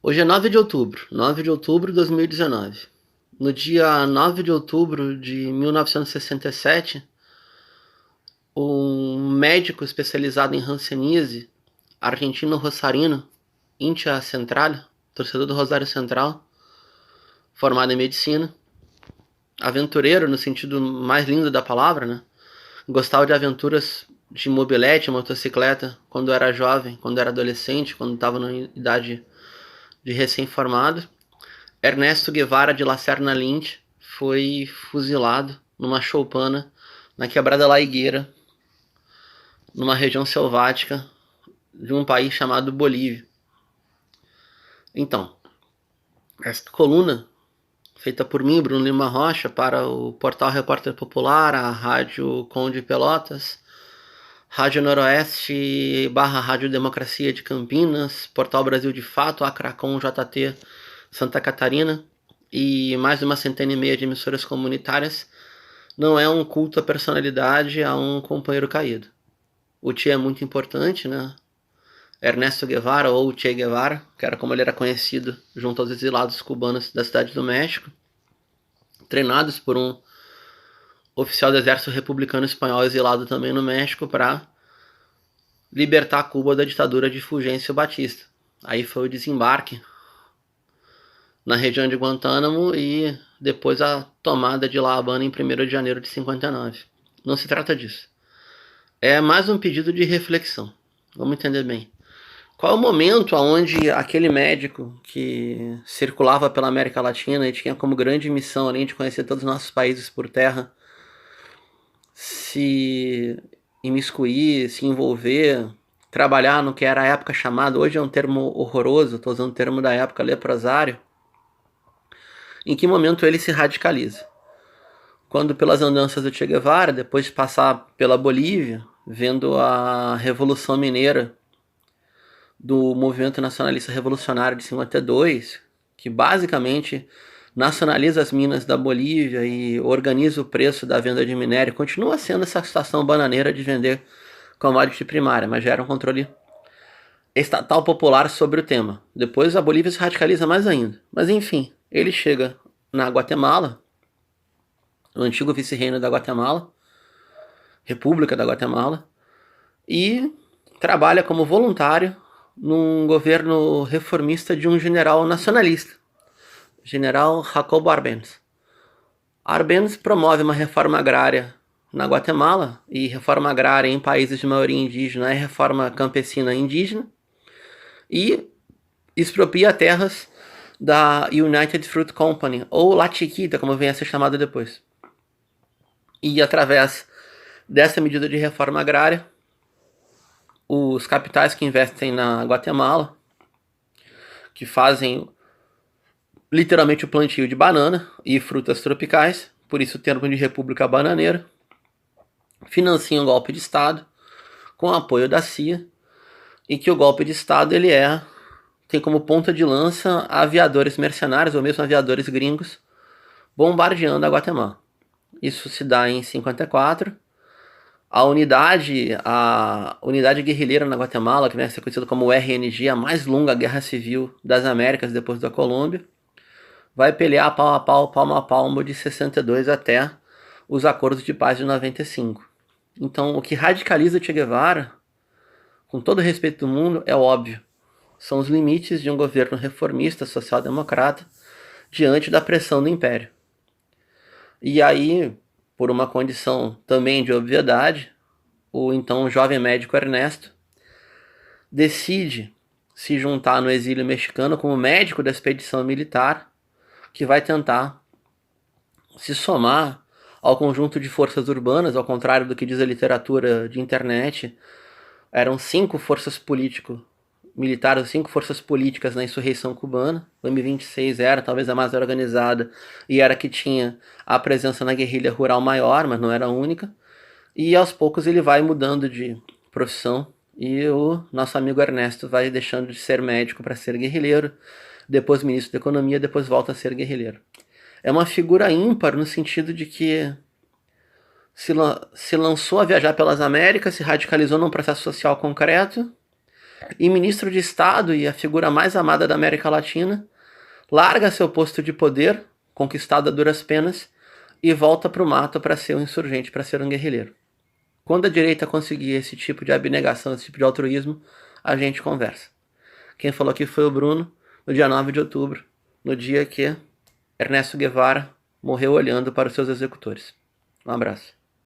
Hoje é 9 de outubro de 2019. No dia 9 de outubro de 1967, um médico especializado em hanseníase, argentino rosarino, Intia Central, torcedor do Rosário Central, formado em medicina, aventureiro no sentido mais lindo da palavra, né? Gostava de aventuras de mobilete, motocicleta, quando era jovem, quando era adolescente, quando estava na idade de recém-formado. Ernesto Guevara de Lacerna Lynch foi fuzilado numa choupana na Quebrada La Higuera, numa região selvática de um país chamado Bolívia. Então, esta coluna, feita por mim, Bruno Lima Rocha, para o portal Repórter Popular, a Rádio Conde Pelotas, Rádio Noroeste / Rádio Democracia de Campinas, Portal Brasil de Fato, Acracom JT Santa Catarina e mais de uma centena e meia de emissoras comunitárias, não é um culto à personalidade a um companheiro caído. O Che é muito importante, né? Ernesto Guevara, ou Che Guevara, que era como ele era conhecido junto aos exilados cubanos da cidade do México, treinados por um oficial do exército republicano espanhol exilado também no México para libertar Cuba da ditadura de Fulgêncio Batista. Aí foi o desembarque na região de Guantánamo e depois a tomada de La Habana em 1º de janeiro de 59. Não se trata disso. É mais um pedido de reflexão. Vamos entender bem. Qual é o momento onde aquele médico que circulava pela América Latina e tinha como grande missão, além de conhecer todos os nossos países por terra, se imiscuir, se envolver, trabalhar no que era a época chamada, hoje é um termo horroroso, estou usando o termo da época, leprosário, em que momento ele se radicaliza? Quando pelas andanças do Che Guevara, depois de passar pela Bolívia, vendo a Revolução Mineira do Movimento Nacionalista Revolucionário de 52, que basicamente nacionaliza as minas da Bolívia e organiza o preço da venda de minério, continua sendo essa situação bananeira de vender commodity primária, mas gera um controle estatal popular sobre o tema. Depois a Bolívia se radicaliza mais ainda. Mas enfim, ele chega na Guatemala, no antigo vice-reino da Guatemala, República da Guatemala, e trabalha como voluntário num governo reformista de um general nacionalista, general Jacobo Arbenz. Arbenz promove uma reforma agrária na Guatemala, e reforma agrária em países de maioria indígena é reforma campesina indígena, e expropria terras da United Fruit Company, ou La Chiquita, como vem a ser chamada depois. E através dessa medida de reforma agrária, os capitais que investem na Guatemala, que fazem literalmente o plantio de banana e frutas tropicais, por isso o termo de República Bananeira, financiam um golpe de Estado com o apoio da CIA, e que o golpe de Estado tem como ponta de lança aviadores mercenários ou mesmo aviadores gringos bombardeando a Guatemala. Isso se dá em 54. A unidade guerrilheira na Guatemala, que vai ser conhecida como RNG, a mais longa guerra civil das Américas depois da Colômbia, vai pelear pau a pau, palmo a palmo de 62 até os acordos de paz de 95. Então, o que radicaliza Che Guevara, com todo o respeito do mundo, é óbvio. São os limites de um governo reformista, social-democrata, diante da pressão do império. E aí, por uma condição também de obviedade, o então jovem médico Ernesto decide se juntar no exílio mexicano como médico da expedição militar, que vai tentar se somar ao conjunto de forças urbanas, ao contrário do que diz a literatura de internet. Eram 5 forças militares, 5 forças políticas na insurreição cubana. O M-26 era talvez a mais organizada e era a que tinha a presença na guerrilha rural maior, mas não era a única. E aos poucos ele vai mudando de profissão e o nosso amigo Ernesto vai deixando de ser médico para ser guerrilheiro, depois ministro da Economia, depois volta a ser guerrilheiro. É uma figura ímpar no sentido de que se lançou a viajar pelas Américas, se radicalizou num processo social concreto E ministro de Estado e a figura mais amada da América Latina larga seu posto de poder, conquistado a duras penas, e volta para o mato para ser um insurgente, para ser um guerrilheiro. Quando a direita conseguir esse tipo de abnegação, esse tipo de altruísmo, a gente conversa. Quem falou aqui foi o Bruno, no dia 9 de outubro, no dia que Ernesto Guevara morreu olhando para os seus executores. Um abraço.